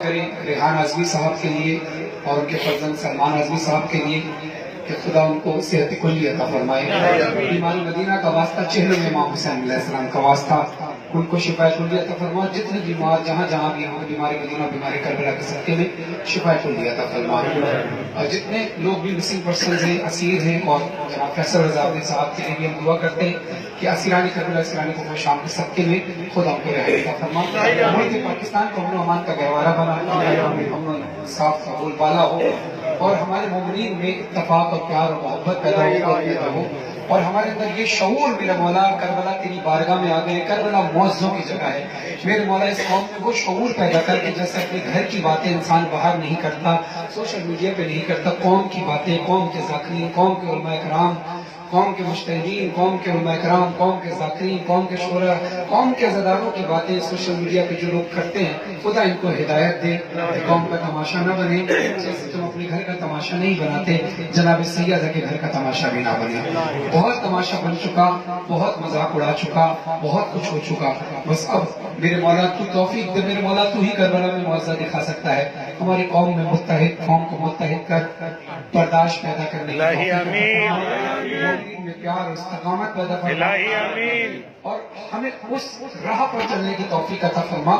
ریحان اعظمی صاحب کے لیے اور ان کے فرزند سلمان اعظمی صاحب کے لیے کہ خدا ان کو صحت کلی عطا فرمائے. بیماری مدینہ کا واسطہ چہرے میں امام حسین علیہ السلام کا واسطہ ان کو شفا کلی عطا فرمائے. جتنے بیمار جہاں جہاں بھی ہوں بیماری مدینہ بیماری کربلا کے صدقے میں شفا کلی عطا فرمائے. اور جتنے لوگ بھی مسنگ پرسنز ہیں اسیر ہیں اور جناب فیصل رضا صاحب کے لیے بھی ہم دعا کرتے ہیں کہ اسیرانی کربلا اسیرانی کو شام کے صدقے میں خدا ان کو رہائی عطا فرمائے. ملک پاکستان کو امن و امان کا گہوارہ بنا صاف بول بالا ہو اور ہمارے مومنین میں اتفاق اور پیار اور محبت پیدا ہو اور ہمارے اندر یہ شعور میرا مولا کربلا تیری بارگاہ میں آ گئے. کربلا معززوں کی جگہ ہے میرے مولا. اس قوم میں وہ شعور پیدا کر کے جیسے اپنے گھر کی باتیں انسان باہر نہیں کرتا سوشل میڈیا پہ نہیں کرتا قوم کی باتیں قوم کے ذاکرین قوم کے علماء کرام قوم کے مجتہدین قوم کے علماء کرام قوم کے ذاکرین قوم کے شورا قوم کے عزاداروں کی باتیں سوشل میڈیا پہ جو لوگ کرتے ہیں خدا ان کو ہدایت دے. قوم کا تماشا نہ بنے جیسے تم اپنے گھر کا تماشا نہیں بناتے جناب سیدہ کے گھر کا تماشا بھی نہ بنے. بہت تماشا بن چکا بہت مذاق اڑا چکا بہت کچھ ہو چکا. بس اب میرے مولا تو توفیق دے میرے مولا تو ہی کربلا میں معجزہ دکھا سکتا ہے. ہماری قوم میں متحد قوم کو متحد کر برداشت پیدا کرنے میں پیار اور استقامت پیدا فرما اور ہمیں اس راہ پر چلنے کی توفیق عطا فرما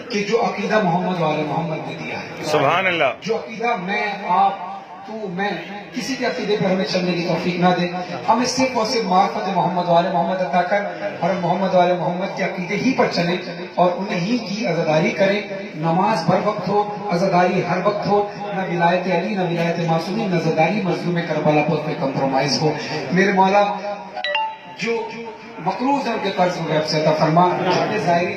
کہ جو عقیدہ محمد والے محمد نے دیا ہے. سبحان اللہ. جو عقیدہ میں آپ تو میں کسی کے عقیدے پر ہمیں چلنے کی توفیق نہ دے. ہمیں صرف اور صرف معرفت محمد والے محمد عطا کر اور محمد والے محمد کے عقیدے ہی پر چلیں اور انہیں ہی کی عزاداری کریں. نماز بر وقت ہو عزاداری ہر وقت ہو نہ ولایت علی نہ ولایت معصومی نہ عزاداری مظلوم کربلا پر کوئی کمپرومائز ہو. میرے مولا جو مقروض ہیں ان کے قرض غیب سے عطا فرما. ظاہری